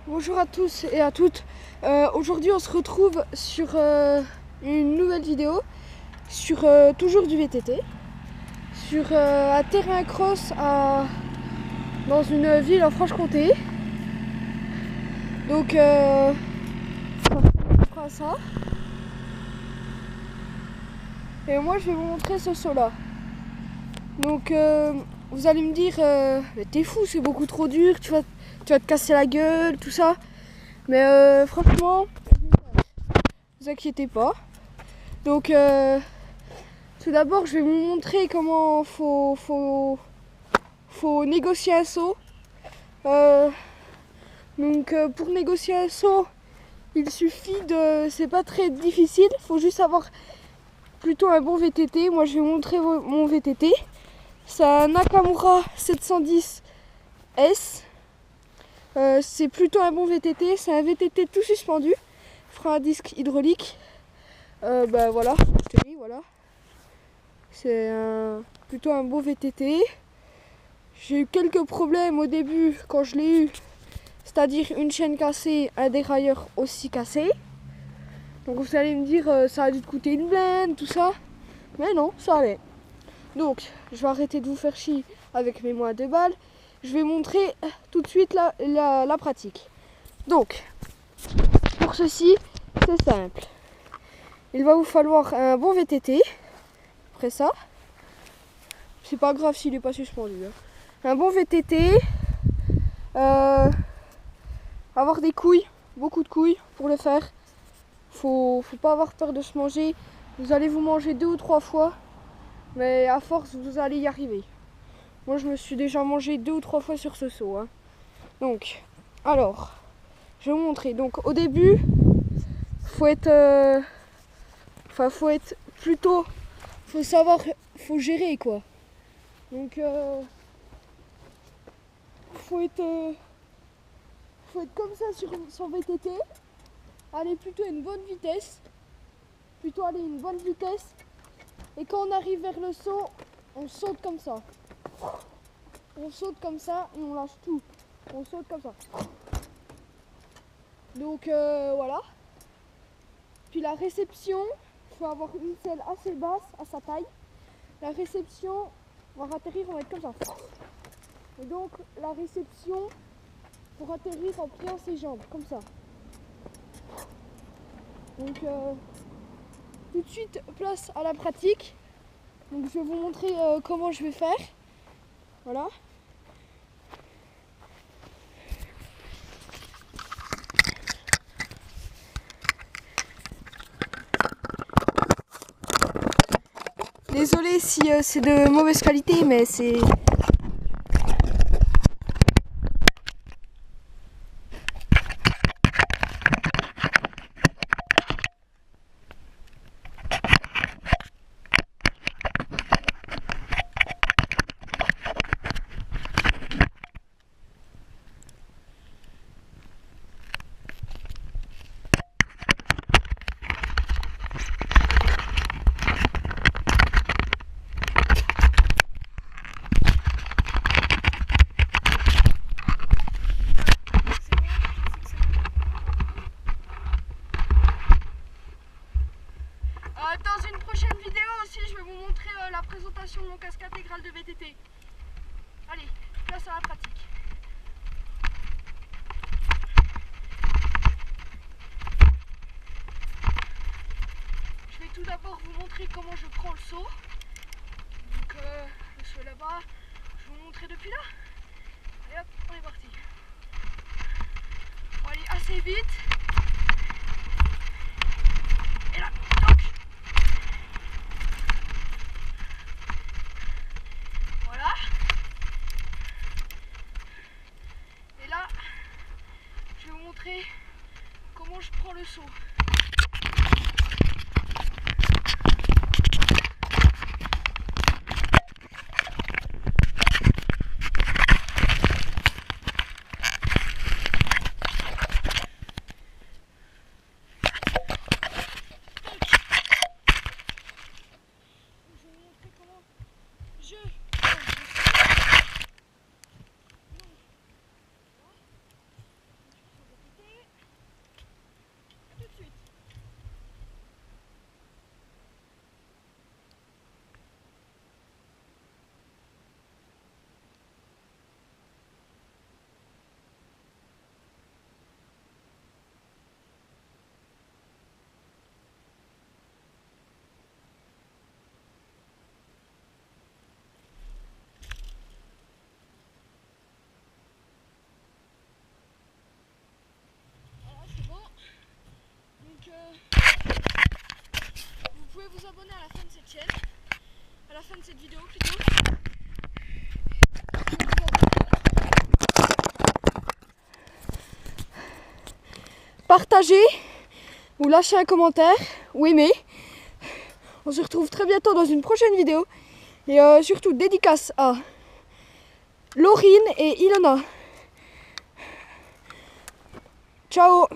Bonjour à tous et à toutes. Aujourd'hui on se retrouve sur une nouvelle vidéo sur toujours du VTT, sur un terrain cross dans une ville en Franche-Comté. Donc on fera ça. Et moi je vais vous montrer ce saut là. Donc vous allez me dire mais t'es fou, c'est beaucoup trop dur, tu vas te casser la gueule, tout ça. Mais franchement, vous inquiétez pas. Donc tout d'abord je vais vous montrer comment faut négocier un saut. Pour négocier un saut, il suffit c'est pas très difficile, faut juste avoir plutôt un bon VTT. Moi je vais vous montrer mon VTT. C'est un Nakamura 710S. C'est plutôt un bon VTT, c'est un VTT tout suspendu, frein à disque hydraulique. Voilà, je te dis, voilà. C'est plutôt un beau VTT. J'ai eu quelques problèmes au début quand je l'ai eu, c'est-à-dire une chaîne cassée, un dérailleur aussi cassé. Donc vous allez me dire ça a dû te coûter une blinde, tout ça. Mais non, ça allait. Donc je vais arrêter de vous faire chier avec mes moins de balles. Je vais montrer tout de suite la pratique. Donc pour ceci, c'est simple. Il va vous falloir un bon VTT. Après ça, c'est pas grave s'il n'est pas suspendu. Un bon VTT. Avoir des couilles, beaucoup de couilles pour le faire. Faut pas avoir peur de se manger. Vous allez vous manger 2 ou 3 fois. Mais à force, vous allez y arriver. Moi, je me suis déjà mangé 2 ou 3 fois sur ce saut. Donc, alors, je vais vous montrer. Donc, au début, faut être plutôt, faut savoir, faut gérer quoi. Donc faut être comme ça sur son VTT, aller plutôt à une bonne vitesse, et quand on arrive vers le saut, on saute comme ça. On saute comme ça et on lâche tout. On saute comme ça. Donc voilà. Puis la réception, il faut avoir une selle assez basse à sa taille. La réception, on va atterrir, on va être comme ça. Et donc la réception, pour atterrir en pliant ses jambes, comme ça. Donc tout de suite, place à la pratique. Donc je vais vous montrer comment je vais faire. Voilà. Désolée si c'est de mauvaise qualité, mais c'est... Dans une prochaine vidéo aussi, je vais vous montrer la présentation de mon casque intégral de VTT. Allez, place à la pratique. Je vais tout d'abord vous montrer comment je prends le saut. Donc le saut est là-bas, je vais vous montrer depuis là. Allez hop, on est parti. On va aller assez vite. Et là, toc. Voilà. Et là, je vais vous montrer comment je prends le saut. chaîne. À la fin de cette vidéo plutôt. Partagez ou lâchez un commentaire ou aimez. On se retrouve très bientôt dans une prochaine vidéo. Et surtout dédicace à Laurine et Ilona. Ciao.